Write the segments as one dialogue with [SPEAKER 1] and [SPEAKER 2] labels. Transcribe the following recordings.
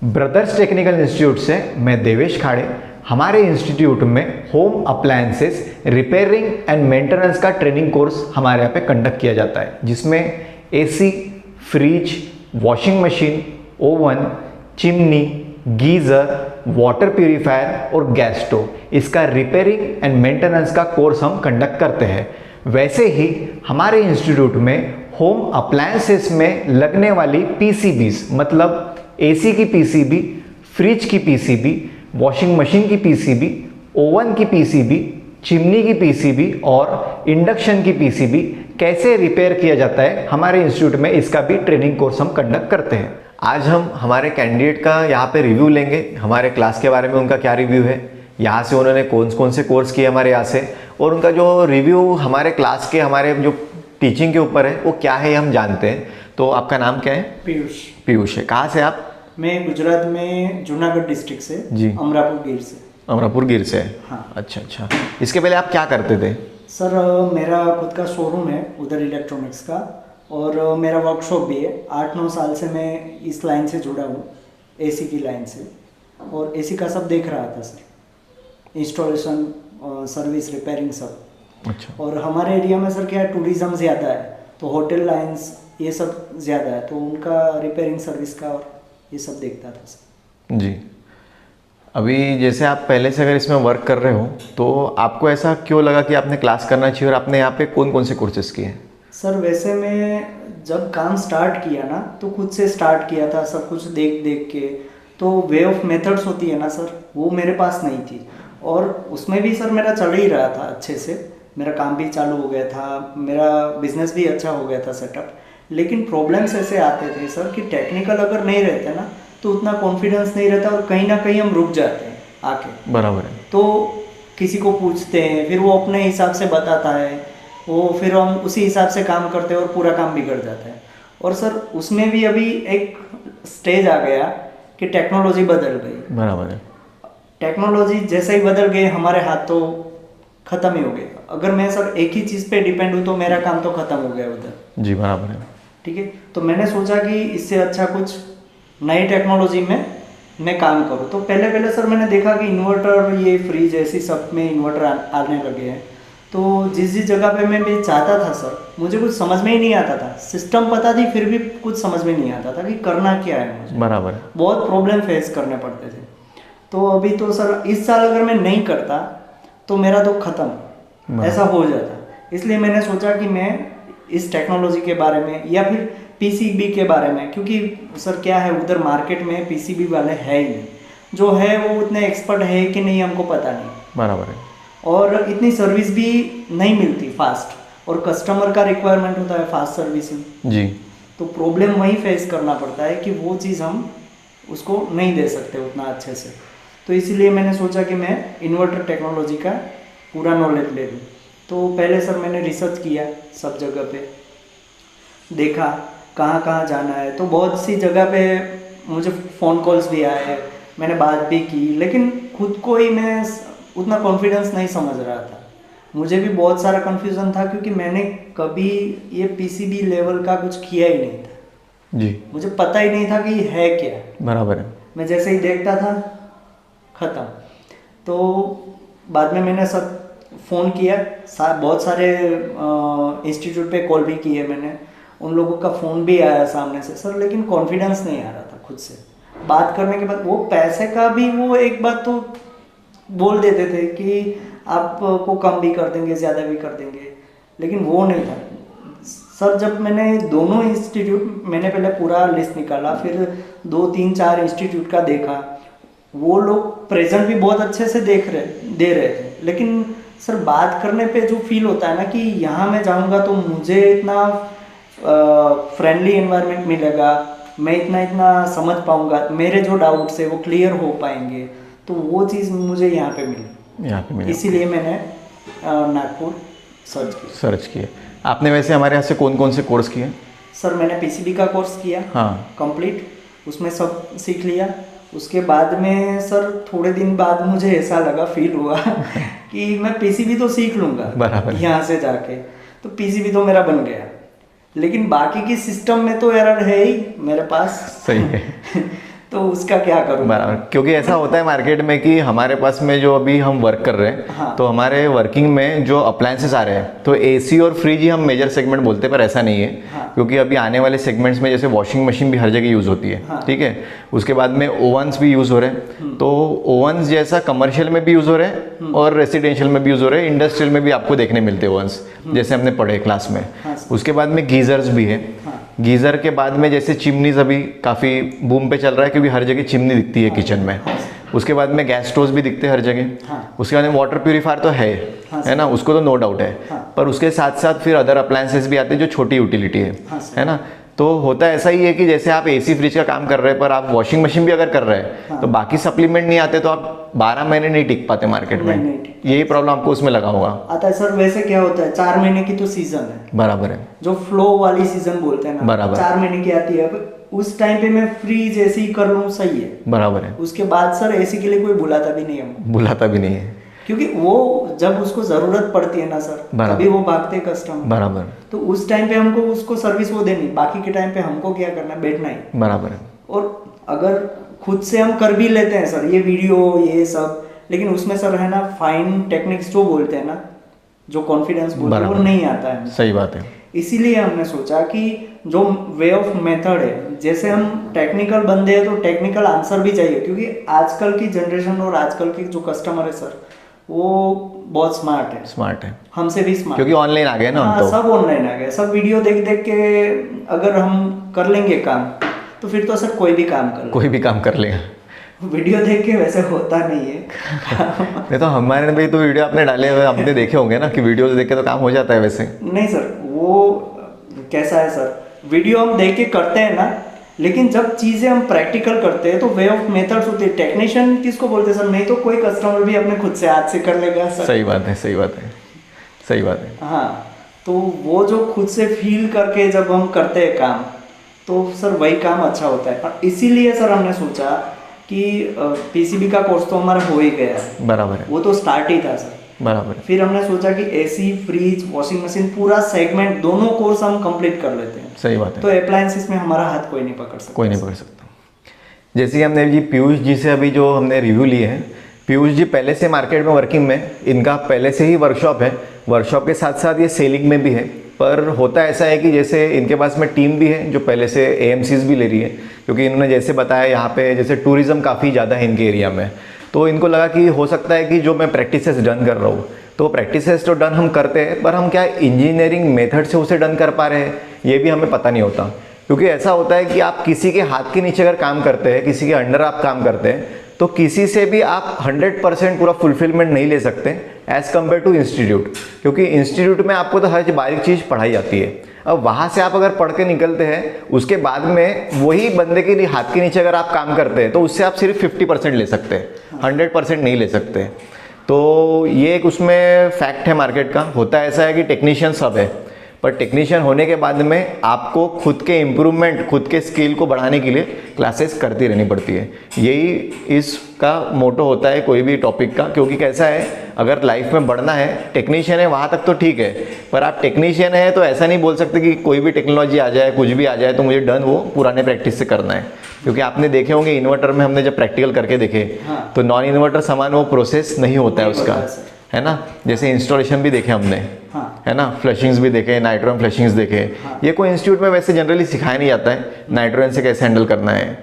[SPEAKER 1] Brothers technical institute से मैं देवेश खाड़े। हमारे इंस्टीट्यूट में home appliances repairing and maintenance का ट्रेनिंग कोर्स हमारे यहाँ पे कंडक्ट किया जाता है, जिसमें AC, fridge, washing machine, oven, chimney, geyser, water purifier और गैस स्टोव, इसका रिपेयरिंग एंड मेंटेनेंस का कोर्स हम कंडक्ट करते हैं। वैसे ही हमारे इंस्टीट्यूट में होम अप्लायंसेस में लगने वाली पीसीबीज, मतलब एसी की पीसीबी, फ्रिज की पीसीबी, वॉशिंग मशीन की पीसीबी, ओवन की पीसीबी, चिमनी की पीसीबी और इंडक्शन की पीसीबी कैसे रिपेयर किया जाता है, हमारे इंस्टीट्यूट में इसका भी ट्रेनिंग कोर्स हम कंडक्ट करते हैं। आज हम हमारे कैंडिडेट का यहाँ पे रिव्यू लेंगे, हमारे क्लास के बारे में उनका क्या रिव्यू है, यहाँ से उन्होंने कौन कौन से कोर्स किए हमारे यहाँ से, और उनका जो रिव्यू हमारे क्लास के, हमारे जो टीचिंग के ऊपर है वो क्या है हम जानते हैं। तो आपका नाम क्या है?
[SPEAKER 2] पीयूष।
[SPEAKER 1] पीयूष है। कहाँ से आप?
[SPEAKER 2] मैं गुजरात में जूनागढ़ डिस्ट्रिक्ट से
[SPEAKER 1] जी।
[SPEAKER 2] अमरापुर गिर से।
[SPEAKER 1] अमरापुर गिर से?
[SPEAKER 2] हाँ।
[SPEAKER 1] अच्छा। इसके पहले आप क्या करते थे?
[SPEAKER 2] सर मेरा खुद का शोरूम है उधर इलेक्ट्रॉनिक्स का, और मेरा वर्कशॉप भी है। 8-9 साल से मैं इस लाइन से जुड़ा हूँ, एसी की लाइन से, और एसी का सब देख रहा था सर, इंस्टॉलेशन, सर्विस, रिपेयरिंग सब।
[SPEAKER 1] अच्छा।
[SPEAKER 2] और हमारे एरिया में सर क्या है, टूरिज़्म ज़्यादा है, तो होटल लाइंस ये सब ज़्यादा है, तो उनका रिपेयरिंग सर्विस का और ये सब देखता था सर।
[SPEAKER 1] जी। अभी जैसे आप पहले से अगर इसमें वर्क कर रहे हो, तो आपको ऐसा क्यों लगा कि आपने क्लास करना चाहिए, और आपने यहाँ पे कौन कौन से कोर्सेज किए हैं?
[SPEAKER 2] सर वैसे मैं जब काम स्टार्ट किया ना, तो खुद से स्टार्ट किया था, सब कुछ देख देख के। तो वे ऑफ मेथड्स होती है ना सर, वो मेरे पास नहीं थी, और उसमें भी सर मेरा चल ही रहा था अच्छे से, मेरा काम भी चालू हो गया था, मेरा बिजनेस भी अच्छा हो गया था सेटअप। लेकिन प्रॉब्लम्स ऐसे आते थे सर कि टेक्निकल अगर नहीं रहते ना, तो उतना कॉन्फिडेंस नहीं रहता, और कहीं ना कहीं हम रुक जाते हैं आके।
[SPEAKER 1] बराबर है।
[SPEAKER 2] तो किसी को पूछते हैं, फिर वो अपने हिसाब से बताता है, वो फिर हम उसी हिसाब से काम करते हैं और पूरा काम बिगड़ जाता है। और सर उसमें भी अभी एक स्टेज आ गया कि टेक्नोलॉजी बदल गई।
[SPEAKER 1] बराबर है।
[SPEAKER 2] टेक्नोलॉजी जैसे ही बदल गई, हमारे हाथ तो खत्म ही हो गए। अगर मैं सर एक ही चीज़ पे डिपेंड हूँ तो मेरा काम तो खत्म हो गया उधर।
[SPEAKER 1] जी बराबर है।
[SPEAKER 2] ठीक है, तो मैंने सोचा कि इससे अच्छा कुछ नई टेक्नोलॉजी में मैं काम करूँ। तो पहले सर मैंने देखा कि इन्वर्टर, ये फ्रिज, ऐसी सब में इन्वर्टर आने लगे हैं। तो जिस जगह पे मैं भी चाहता था सर, मुझे कुछ समझ में ही नहीं आता था। सिस्टम पता थी, फिर भी कुछ समझ में नहीं आता था कि करना क्या है मुझे।
[SPEAKER 1] बराबर है।
[SPEAKER 2] बहुत प्रॉब्लम फेस करने पड़ते थे। तो अभी तो सर इस साल अगर मैं नहीं करता तो मेरा तो ख़त्म ऐसा हो जाता। इसलिए मैंने सोचा कि मैं इस टेक्नोलॉजी के बारे में, या फिर पीसीबी के बारे में, क्योंकि सर क्या है, उधर मार्केट में पीसीबी वाले है ही नहीं, जो है वो उतने एक्सपर्ट है कि नहीं हमको पता नहीं।
[SPEAKER 1] बराबर है।
[SPEAKER 2] और इतनी सर्विस भी नहीं मिलती फास्ट, और कस्टमर का रिक्वायरमेंट होता है फास्ट सर्विसिंग।
[SPEAKER 1] जी।
[SPEAKER 2] तो प्रॉब्लम वही फेस करना पड़ता है कि वो चीज़ हम उसको नहीं दे सकते उतना अच्छे से। तो इसीलिए मैंने सोचा कि मैं इन्वर्टर टेक्नोलॉजी का पूरा नॉलेज ले लूँ। तो पहले सर मैंने रिसर्च किया, सब जगह पे देखा कहाँ कहाँ जाना है। तो बहुत सी जगह पे मुझे फ़ोन कॉल्स भी आए, मैंने बात भी की, लेकिन खुद को ही मैं उतना कॉन्फिडेंस नहीं समझ रहा था। मुझे भी बहुत सारा कन्फ्यूज़न था, क्योंकि मैंने कभी ये पीसीबी लेवल का कुछ किया ही नहीं था।
[SPEAKER 1] जी।
[SPEAKER 2] मुझे पता ही नहीं था कि है क्या।
[SPEAKER 1] बराबर है।
[SPEAKER 2] मैं जैसे ही देखता था ख़त्म। तो बाद में मैंने सब फ़ोन किया, बहुत सारे इंस्टीट्यूट पे कॉल भी किए मैंने, उन लोगों का फ़ोन भी आया सामने से सर, लेकिन कॉन्फिडेंस नहीं आ रहा था खुद से। बात करने के बाद वो पैसे का भी वो एक बात तो बोल देते थे कि आपको कम भी कर देंगे, ज़्यादा भी कर देंगे, लेकिन वो नहीं था सर। जब मैंने दोनों इंस्टीट्यूट, मैंने पहले पूरा लिस्ट निकाला, फिर 2-3-4 इंस्टीट्यूट का देखा, वो लोग प्रेजेंट भी बहुत अच्छे से दे रहे थे, लेकिन सर बात करने पे जो फील होता है ना कि यहाँ मैं जाऊँगा तो मुझे इतना फ्रेंडली एनवायरनमेंट मिलेगा, मैं इतना समझ पाऊँगा, मेरे जो डाउट्स है वो क्लियर हो पाएंगे, तो वो चीज़ मुझे यहाँ पे मिली। इसीलिए मैंने नागपुर
[SPEAKER 1] सर्च किया। आपने वैसे हमारे यहाँ से कौन कौन से कोर्स किए?
[SPEAKER 2] सर मैंने पीसीबी का कोर्स किया,
[SPEAKER 1] हाँ,
[SPEAKER 2] कंप्लीट, उसमें सब सीख लिया। उसके बाद में सर थोड़े दिन बाद मुझे ऐसा लगा, फील हुआ कि मैं पीसीबी तो सीख लूँगा
[SPEAKER 1] बराबर
[SPEAKER 2] यहाँ से जाके, तो पीसीबी तो मेरा बन गया, लेकिन बाकी की सिस्टम में तो एरर है ही मेरे पास।
[SPEAKER 1] सही है।
[SPEAKER 2] तो उसका क्या करूँ?
[SPEAKER 1] बराबर, क्योंकि ऐसा होता है मार्केट में कि हमारे पास में जो अभी हम वर्क कर रहे हैं,
[SPEAKER 2] हाँ।
[SPEAKER 1] तो हमारे वर्किंग में जो अप्लायंसेस आ रहे हैं, तो एसी और फ्रिज ही हम मेजर सेगमेंट बोलते हैं, पर ऐसा नहीं है।
[SPEAKER 2] हाँ।
[SPEAKER 1] क्योंकि अभी आने वाले सेगमेंट्स में जैसे वॉशिंग मशीन भी हर जगह यूज़ होती है।
[SPEAKER 2] हाँ।
[SPEAKER 1] ठीक है, उसके बाद में ओवंस भी यूज़ हो रहे हैं। तो ओवंस जैसा कमर्शियल में भी यूज़ हो रहे हैं और रेसिडेंशियल में भी यूज़ हो रहे हैं, इंडस्ट्रियल में भी आपको देखने मिलते हैं ओवंस, जैसे हमने पढ़े क्लास में।
[SPEAKER 2] हाँ।
[SPEAKER 1] उसके बाद में गीजर्स भी है।
[SPEAKER 2] हाँ।
[SPEAKER 1] गीज़र के बाद में जैसे चिमनीज अभी काफ़ी बूम पे चल रहा है, क्योंकि हर जगह चिमनी दिखती है किचन में। उसके बाद में गैस स्टोव्स भी दिखते हैं हर जगह।
[SPEAKER 2] हाँ।
[SPEAKER 1] उसके बाद में वाटर प्यूरीफायर तो है ना, उसको तो नो डाउट है।
[SPEAKER 2] हाँ।
[SPEAKER 1] पर उसके साथ साथ फिर अदर अप्लायंसेस भी आते हैं जो छोटी यूटिलिटी
[SPEAKER 2] हाँ,
[SPEAKER 1] है ना। तो होता ऐसा ही है कि जैसे आप एसी फ्रिज का काम कर रहे हैं, पर आप वॉशिंग मशीन भी अगर कर रहे हैं, तो बाकी सप्लीमेंट नहीं आते तो आप 12 महीने नहीं टिक पाते मार्केट में।
[SPEAKER 2] नहीं टिक
[SPEAKER 1] यही प्रॉब्लम आपको उसमें लगा होगा।
[SPEAKER 2] आता है सर। वैसे क्या होता है, 4 महीने की तो सीजन है,
[SPEAKER 1] बराबर है,
[SPEAKER 2] जो फ्लो वाली सीजन बोलते हैं ना,
[SPEAKER 1] बराबर।
[SPEAKER 2] 4 महीने की आती है। अब उस टाइम पे मैं फ्रीज एसी कर लूँ, सही है।
[SPEAKER 1] बराबर है,
[SPEAKER 2] उसके बाद सर एसी के लिए कोई बुलाता भी नहीं है,
[SPEAKER 1] बुलाता भी नहीं है।
[SPEAKER 2] क्योंकि वो जब उसको जरूरत पड़ती है ना सर,
[SPEAKER 1] बराबर।
[SPEAKER 2] तभी वो भागते हैं कस्टमर।
[SPEAKER 1] बराबर,
[SPEAKER 2] तो उस टाइम पे हमको उसको सर्विस वो देनी, बाकी के टाइम पे हमको क्या करना है, बैठना ही।
[SPEAKER 1] बराबर है।
[SPEAKER 2] और अगर खुद से हम कर भी लेते हैं सर, ये वीडियो ये सब, लेकिन उसमें सर है ना फाइन टेक्निक्स जो बोलते हैं ना, जो कॉन्फिडेंस बोलते हैं, वो
[SPEAKER 1] बराबर।
[SPEAKER 2] नहीं आता है।
[SPEAKER 1] सही बात है।
[SPEAKER 2] इसीलिए हमने सोचा कि जो वे ऑफ मेथड है, जैसे हम टेक्निकल बंदे हैं तो टेक्निकल आंसर भी चाहिए, क्योंकि आजकल की जनरेशन और आजकल के जो कस्टमर है सर, वो बहुत स्मार्ट है,
[SPEAKER 1] स्मार्ट है,
[SPEAKER 2] हमसे भी स्मार्ट।
[SPEAKER 1] क्योंकि ऑनलाइन आ गए ना
[SPEAKER 2] हाँ,
[SPEAKER 1] हम तो।
[SPEAKER 2] सब ऑनलाइन आ गए, सब वीडियो देख देख के अगर हम कर लेंगे काम, तो फिर तो सर कोई भी काम कर ले।
[SPEAKER 1] कोई भी काम कर लेगा।
[SPEAKER 2] वीडियो देख के वैसे होता नहीं है।
[SPEAKER 1] नहीं तो हमारे भी तो वीडियो आपने डाले हुए, आपने देखे होंगे ना कि वीडियोस देख के तो काम हो जाता है वैसे।
[SPEAKER 2] नहीं सर, वो कैसा है सर, वीडियो हम देख के करते हैं ना, लेकिन जब चीजें हम प्रैक्टिकल करते हैं तो वे ऑफ मेथड्स होती है। टेक्नीशियन किसको बोलते हैं सर? नहीं तो कोई कस्टमर भी अपने खुद से हाथ से कर लेगा सर।
[SPEAKER 1] सही बात है, सही बात है, सही बात है।
[SPEAKER 2] हाँ, तो वो जो खुद से फील करके जब हम करते हैं काम, तो सर वही काम अच्छा होता है। और इसीलिए सर हमने सोचा कि पीसीबी का कोर्स तो हमारा हो ही गया है,
[SPEAKER 1] बराबर है,
[SPEAKER 2] वो तो स्टार्ट ही था सर।
[SPEAKER 1] बराबर है।
[SPEAKER 2] फिर हमने सोचा कि एसी फ्रिज वॉशिंग मशीन पूरा सेगमेंट दोनों कोर्स हम कंप्लीट कर लेते हैं।
[SPEAKER 1] सही बात
[SPEAKER 2] तो
[SPEAKER 1] है,
[SPEAKER 2] अप्लायंसेस में हमारा हाथ कोई नहीं पकड़ सकता।
[SPEAKER 1] कोई नहीं पकड़ सकता। जैसे कि हमने जी पीयूष जी से अभी जो हमने रिव्यू लिए हैं, पीयूष जी पहले से मार्केट में वर्किंग में, इनका पहले से ही वर्कशॉप है, वर्कशॉप के साथ साथ ये सेलिंग में भी है। पर होता ऐसा है कि जैसे इनके पास में टीम भी है जो पहले से एएमसीज भी ले रही है, क्योंकि इन्होंने जैसे बताया यहाँ पे जैसे टूरिज्म काफ़ी ज़्यादा है इनके एरिया में, तो इनको लगा कि हो सकता है कि जो मैं प्रैक्टिसेस डन कर रहा हूँ, तो प्रैक्टिसेस तो डन हम करते हैं, पर हम क्या इंजीनियरिंग मेथड से उसे डन कर पा रहे हैं ये भी हमें पता नहीं होता। क्योंकि ऐसा होता है कि आप किसी के हाथ के नीचे अगर काम करते हैं, किसी के अंडर आप काम करते हैं, तो किसी से भी आप 100% पूरा फुलफिलमेंट नहीं ले सकते एज कम्पेयर टू इंस्टीट्यूट, क्योंकि इंस्टीट्यूट में आपको तो हर बारीक चीज़ पढ़ाई जाती है। अब वहाँ से आप अगर पढ़ के निकलते हैं, उसके बाद में वही बंदे के लिए हाथ के नीचे अगर आप काम करते हैं, तो उससे आप सिर्फ 50% ले सकते हैं, 100% नहीं ले सकते। तो ये एक उसमें फैक्ट है मार्केट का। होता ऐसा है कि टेक्नीशियन सब है, पर टेक्नीशियन होने के बाद में आपको खुद के इम्प्रूवमेंट, खुद के स्किल को बढ़ाने के लिए क्लासेस करती रहनी पड़ती है। यही इसका मोटो होता है कोई भी टॉपिक का, क्योंकि कैसा है, अगर लाइफ में बढ़ना है, टेक्नीशियन है वहाँ तक तो ठीक है, पर आप टेक्नीशियन है तो ऐसा नहीं बोल सकते कि कोई भी टेक्नोलॉजी आ जाए, कुछ भी आ जाए तो मुझे डन वो पुराने प्रैक्टिस से करना है। क्योंकि आपने देखे होंगे इन्वर्टर में हमने जब प्रैक्टिकल करके देखे,
[SPEAKER 2] हाँ।
[SPEAKER 1] तो नॉन इन्वर्टर समान वो प्रोसेस नहीं होता है उसका, है ना। जैसे इंस्टॉलेशन भी देखे हमने,
[SPEAKER 2] हाँ।
[SPEAKER 1] है ना, फ्लशिंग्स भी देखे, नाइट्रोजन फ्लशिंग्स देखे।
[SPEAKER 2] हाँ।
[SPEAKER 1] ये कोई इंस्टीट्यूट में वैसे जनरली सिखाया नहीं जाता है नाइट्रोजन से कैसे हैंडल करना है।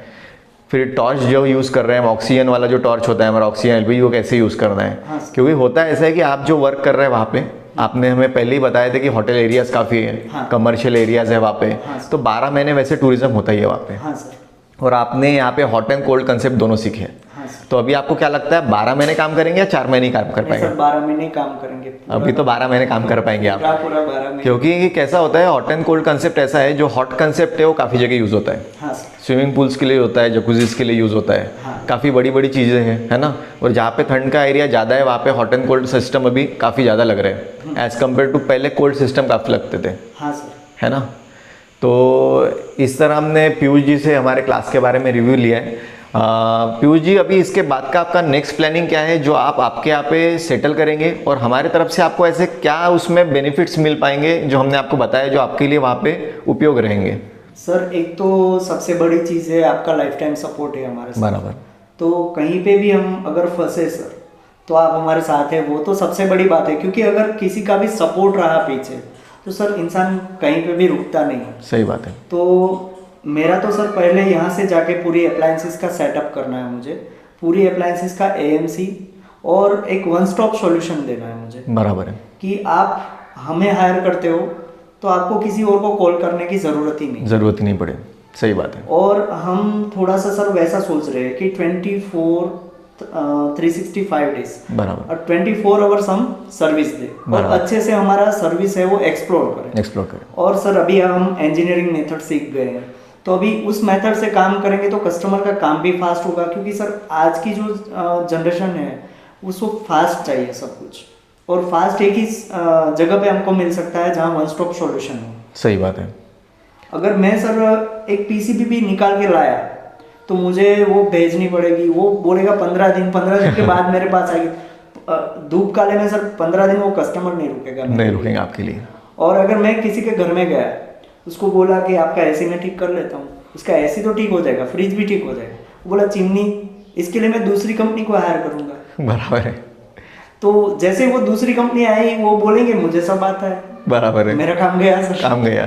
[SPEAKER 1] फिर टॉर्च जो यूज़ कर रहे हैं, ऑक्सीजन वाला जो टॉर्च होता है हमारा, ऑक्सीजन एलपीजी, वो कैसे यूज़ करना है।
[SPEAKER 2] हाँ।
[SPEAKER 1] क्योंकि होता है ऐसा है कि आप जो वर्क कर रहे हैं वहाँ पे, आपने हमें पहले ही बताया था कि होटल एरियाज काफ़ी है,
[SPEAKER 2] हाँ।
[SPEAKER 1] कमर्शियल एरियाज है वहाँ पे,
[SPEAKER 2] हाँ।
[SPEAKER 1] तो 12 महीने वैसे टूरिज्म होता ही है वहाँ पे।
[SPEAKER 2] हाँ सर।
[SPEAKER 1] और आपने यहाँ पे हॉट एंड कोल्ड कंसेप्ट दोनों सीखे हैं।
[SPEAKER 2] हाँ सर।
[SPEAKER 1] तो अभी आपको क्या लगता है, 12 महीने काम करेंगे या 4 महीने काम कर
[SPEAKER 2] नहीं
[SPEAKER 1] पाएंगे?
[SPEAKER 2] सर, 12 महीने काम करेंगे।
[SPEAKER 1] अभी तो 12 महीने काम कर पाएंगे आप,
[SPEAKER 2] पूरा 12 महीने।
[SPEAKER 1] क्योंकि कैसा होता है, हॉट एंड कोल्ड कंसेप्ट ऐसा है, जो हॉट कंसेप्ट है वो काफ़ी जगह यूज़ होता है।
[SPEAKER 2] हाँ सर।
[SPEAKER 1] स्विमिंग पूल्स के लिए होता है, जकूजीज के लिए यूज़ होता है,
[SPEAKER 2] हाँ।
[SPEAKER 1] काफ़ी बड़ी बड़ी चीज़ें हैं, है ना। और जहाँ पे ठंड का एरिया ज़्यादा है, वहाँ पे हॉट एंड कोल्ड सिस्टम अभी काफ़ी ज़्यादा लग रहे हैं एज़ कम्पेयर टू पहले कोल्ड सिस्टम काफ़ी लगते थे,
[SPEAKER 2] हाँ सर।
[SPEAKER 1] है ना। तो इस तरह हमने पीयूष जी से हमारे क्लास के बारे में रिव्यू लिया है। पीयूष जी, अभी इसके बाद का आपका नेक्स्ट प्लानिंग क्या है, जो आप आपके यहाँ पे सेटल करेंगे, और हमारे तरफ से आपको ऐसे क्या उसमें बेनिफिट्स मिल पाएंगे जो हमने आपको बताया, जो आपके लिए वहाँ पे उपयोग रहेंगे?
[SPEAKER 2] सर एक तो सबसे बड़ी चीज़ है आपका लाइफ टाइम सपोर्ट है हमारे साथ।
[SPEAKER 1] बराबर।
[SPEAKER 2] तो कहीं पे भी हम अगर फंसे सर, तो आप हमारे साथ है, वो तो सबसे बड़ी बात है। क्योंकि अगर किसी का भी सपोर्ट रहा पीछे तो सर इंसान कहीं पे भी रुकता नहीं है।
[SPEAKER 1] सही बात है।
[SPEAKER 2] तो मेरा तो सर पहले यहाँ से जाके पूरी अप्लायंसेस का सेटअप करना है मुझे, पूरी अप्लायंसेस का एएमसी और एक वन स्टॉप सॉल्यूशन देना है मुझे।
[SPEAKER 1] बराबर है।
[SPEAKER 2] कि आप हमें हायर करते हो तो आपको किसी और को कॉल करने की ज़रूरत ही नहीं,
[SPEAKER 1] ज़रूरत ही नहीं पड़े। सही बात है।
[SPEAKER 2] और हम थोड़ा सा सर वैसा सोच रहे हैं कि 365 डेज
[SPEAKER 1] बराबर।
[SPEAKER 2] और 24 आवर्स हम सर्विस दें और अच्छे से हमारा सर्विस है वो एक्सप्लोर करें। और सर अभी हम इंजीनियरिंग मेथड सीख गए हैं, तो अभी उस मेथड से काम करेंगे तो कस्टमर का काम भी फास्ट होगा। क्योंकि सर आज की जो जनरेशन है उसको फास्ट चाहिए सब कुछ, और फास्ट एक ही जगह पे हमको मिल सकता है जहाँ वन स्टॉप सॉल्यूशन हो।
[SPEAKER 1] सही बात है।
[SPEAKER 2] अगर मैं सर एक पीसीबी भी निकाल के लाया तो मुझे वो भेजनी पड़ेगी, वो बोलेगा 15 दिन के बाद मेरे पास आएगी। धूप काले में सर 15 दिन वो कस्टमर नहीं रुकेगा,
[SPEAKER 1] नहीं रुकेंगे आपके लिए।
[SPEAKER 2] और अगर मैं किसी के घर में गया, उसको बोला कि आपका एसी मैं ठीक कर लेता हूँ, उसका एसी तो ठीक हो जाएगा, फ्रिज भी ठीक हो जाएगा, बोला चिमनी, इसके लिए मैं दूसरी कंपनी को हायर करूँगा।
[SPEAKER 1] बराबर है।
[SPEAKER 2] तो जैसे वो दूसरी कंपनी आई वो बोलेंगे मुझे सब आता है।
[SPEAKER 1] बराबर है।
[SPEAKER 2] मेरा काम गया सर।
[SPEAKER 1] काम गया।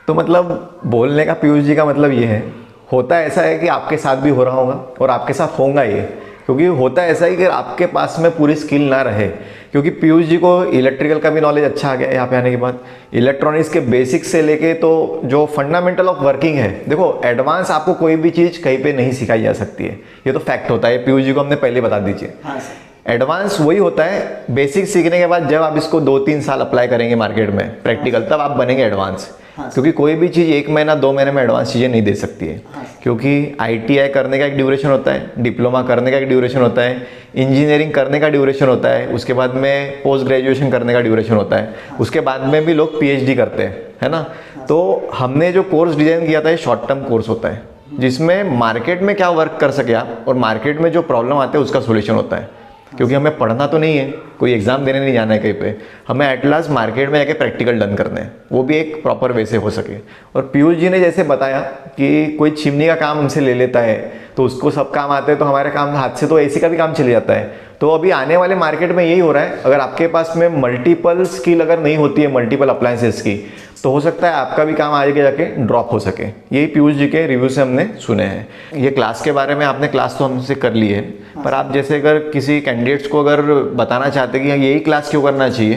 [SPEAKER 1] तो मतलब बोलने का पीयूष जी का मतलब ये है, होता ऐसा है कि आपके साथ भी हो रहा होगा और आपके साथ होगा ये, क्योंकि होता ऐसा ही कि आपके पास में पूरी स्किल ना रहे। क्योंकि पीयूष जी को इलेक्ट्रिकल का भी नॉलेज अच्छा आ गया यहाँ पे आने के बाद, इलेक्ट्रॉनिक्स के बेसिक से लेके तो जो फंडामेंटल ऑफ वर्किंग है, देखो एडवांस आपको कोई भी चीज़ कहीं पे नहीं सिखाई जा सकती है, ये तो फैक्ट होता है। पीयूष जी को हमने पहले बता दीजिए।
[SPEAKER 2] हाँ सर।
[SPEAKER 1] एडवांस वही होता है, बेसिक सीखने के बाद जब आप इसको 2-3 साल अप्लाई करेंगे मार्केट में प्रैक्टिकल, तब आप बनेंगे एडवांस।
[SPEAKER 2] हाँ,
[SPEAKER 1] क्योंकि कोई भी चीज़ 1 महीना 2 महीने में एडवांस चीज़ें नहीं दे सकती है।
[SPEAKER 2] हाँ,
[SPEAKER 1] क्योंकि आईटीआई करने का एक ड्यूरेशन होता है, डिप्लोमा करने का एक ड्यूरेशन होता है, इंजीनियरिंग करने का ड्यूरेशन होता है, उसके बाद में पोस्ट ग्रेजुएशन करने का ड्यूरेशन होता है, उसके बाद में भी लोग पीएचडी करते हैं, है ना। तो हमने जो कोर्स डिज़ाइन किया था ये शॉर्ट टर्म कोर्स होता है, जिसमें मार्केट में क्या वर्क कर सके आप और मार्केट में जो प्रॉब्लम आते हैं उसका सोल्यूशन होता है। क्योंकि हमें पढ़ना तो नहीं है, कोई एग्जाम देने नहीं जाना है कहीं पे, हमें एट लास्ट मार्केट में जाके प्रैक्टिकल डन करने हैं, वो भी एक प्रॉपर वे से हो सके। और पीयूष जी ने जैसे बताया कि कोई चिमनी का काम हमसे ले लेता है तो उसको सब काम आते हैं, तो हमारे काम हाथ से तो एसी का भी काम चले जाता है। तो अभी आने वाले मार्केट में यही हो रहा है, अगर आपके पास में मल्टीपल स्किल अगर नहीं होती है, मल्टीपल अप्लायंसेस की, तो हो सकता है आपका भी काम आगे जाके ड्रॉप हो सके। यही पीयूष जी के रिव्यू से हमने सुने हैं। ये क्लास के बारे में आपने क्लास तो हमसे कर ली है, पर आप जैसे अगर किसी कैंडिडेट्स को अगर बताना चाहते कि यही क्लास क्यों करना चाहिए,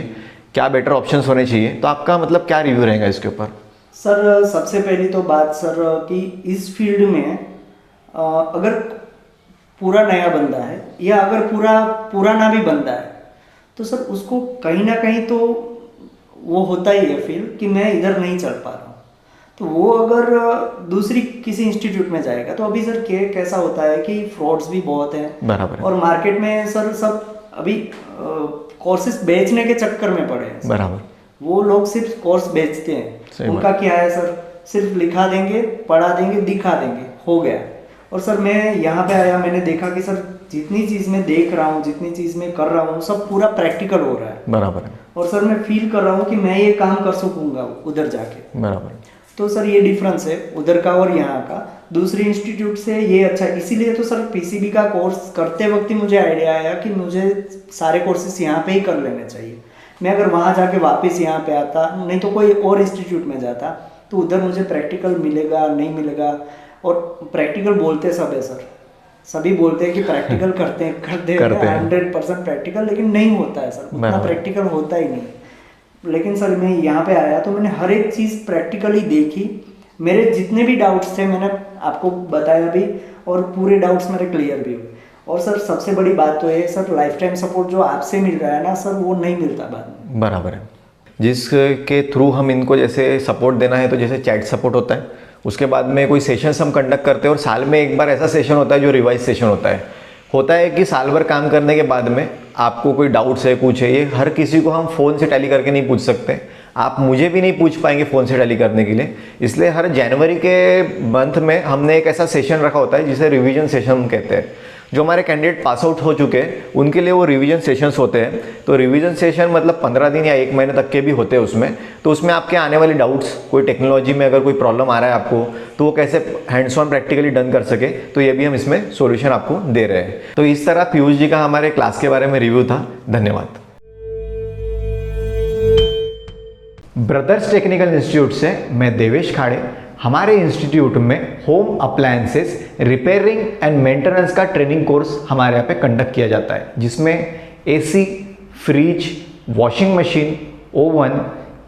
[SPEAKER 1] क्या बेटर ऑप्शंस होने चाहिए, तो आपका मतलब क्या रिव्यू रहेगा इसके ऊपर?
[SPEAKER 2] सर सबसे पहली तो बात सर कि इस फील्ड में अगर पूरा नया बंदा है या अगर पुराना भी बंदा है, तो सर उसको कहीं ना कहीं तो वो होता ही है फील कि मैं इधर नहीं चल पा रहा हूँ। तो वो अगर दूसरी किसी इंस्टीट्यूट में जाएगा, तो अभी सर कैसा होता है कि फ्रॉड्स भी बहुत हैं।
[SPEAKER 1] बराबर है।
[SPEAKER 2] और मार्केट में सर सब अभी कोर्सेज बेचने के चक्कर में पड़े हैं।
[SPEAKER 1] बराबर।
[SPEAKER 2] वो लोग सिर्फ कोर्स बेचते हैं, उनका
[SPEAKER 1] बात।
[SPEAKER 2] क्या है सर, सिर्फ लिखा देंगे, पढ़ा देंगे, दिखा देंगे, हो गया। और सर मैं यहाँ पे आया, मैंने देखा कि सर जितनी चीज़ मैं देख रहा हूँ, जितनी चीज़ मैं कर रहा हूँ, सब पूरा प्रैक्टिकल हो रहा है।
[SPEAKER 1] बराबर है।
[SPEAKER 2] और सर मैं फील कर रहा हूँ कि मैं ये काम कर सकूँगा उधर जाके।
[SPEAKER 1] बराबर।
[SPEAKER 2] तो सर ये डिफरेंस है उधर का और यहाँ का, दूसरी इंस्टीट्यूट से ये अच्छा है। इसीलिए तो सर पीसीबी का कोर्स करते वक्त ही मुझे आइडिया आया कि मुझे सारे कोर्सेज यहाँ पे ही कर लेने चाहिए। मैं अगर वहाँ जाके वापस यहाँ पे आता, नहीं तो कोई और इंस्टीट्यूट में जाता, तो उधर मुझे प्रैक्टिकल मिलेगा नहीं मिलेगा। और प्रैक्टिकल बोलते सब है सर, सभी बोलते हैं कि प्रैक्टिकल करते हैं 100% प्रैक्टिकल, लेकिन नहीं होता है सर, उतना प्रैक्टिकल होता ही नहीं। लेकिन सर मैं यहाँ पे आया तो मैंने हर एक चीज़ प्रैक्टिकली देखी, मेरे जितने भी डाउट्स थे मैंने आपको बताया भी, और पूरे डाउट्स मेरे क्लियर भी हुए। और सर सबसे बड़ी बात तो ये सर, लाइफ टाइम सपोर्ट जो आपसे मिल रहा है ना सर, वो नहीं मिलता बाद में।
[SPEAKER 1] बराबर है। जिसके थ्रू हम इनको जैसे सपोर्ट देना है, तो जैसे चैट सपोर्ट होता है, उसके बाद में कोई सेशंस हम कंडक्ट करते हैं, और साल में एक बार ऐसा सेशन होता है जो रिवाइज सेशन होता है कि साल भर काम करने के बाद में आपको कोई डाउट्स है, कुछ है, ये हर किसी को हम फ़ोन से टैली करके नहीं पूछ सकते। आप मुझे भी नहीं पूछ पाएंगे फ़ोन से टैली करने के लिए। इसलिए हर जनवरी के मंथ में हमने एक ऐसा सेशन रखा होता है जिसे रिवीजन सेशन हम कहते हैं, जो हमारे कैंडिडेट पास आउट हो चुके हैं उनके लिए वो रिवीजन सेशंस होते हैं। तो रिवीजन सेशन मतलब 15 दिन या 1 महीने तक के भी होते हैं उसमें। तो उसमें आपके आने वाले डाउट्स, कोई टेक्नोलॉजी में अगर कोई प्रॉब्लम आ रहा है आपको, तो वो कैसे हैंड्स ऑन प्रैक्टिकली डन कर सके, तो ये भी हम इसमें सॉल्यूशन आपको दे रहे हैं। तो इस तरह पीयूष जी का हमारे क्लास के बारे में रिव्यू था। धन्यवाद। ब्रदर्स टेक्निकल इंस्टीट्यूट से मैं देवेश खाड़े। हमारे इंस्टीट्यूट में home appliances repairing and maintenance का ट्रेनिंग कोर्स हमारे यहाँ पे कंडक्ट किया जाता है, जिसमें AC, fridge, washing machine, oven,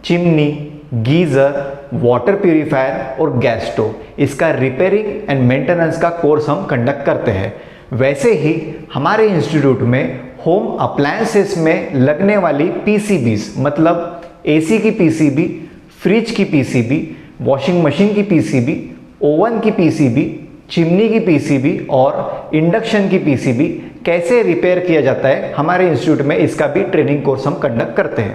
[SPEAKER 1] chimney, geyser, water purifier और गैस स्टोव, इसका रिपेयरिंग एंड मेंटेनेंस का कोर्स हम कंडक्ट करते हैं। वैसे ही हमारे इंस्टीट्यूट में होम अप्लायंसेस में लगने वाली पीसीबीज, मतलब एसी की पीसीबी, फ्रिज की पीसीबी, वॉशिंग मशीन की पीसीबी, ओवन की पीसीबी, चिमनी की पीसीबी और इंडक्शन की पीसीबी कैसे रिपेयर किया जाता है, हमारे इंस्टीट्यूट में इसका भी ट्रेनिंग कोर्स हम कंडक्ट करते हैं।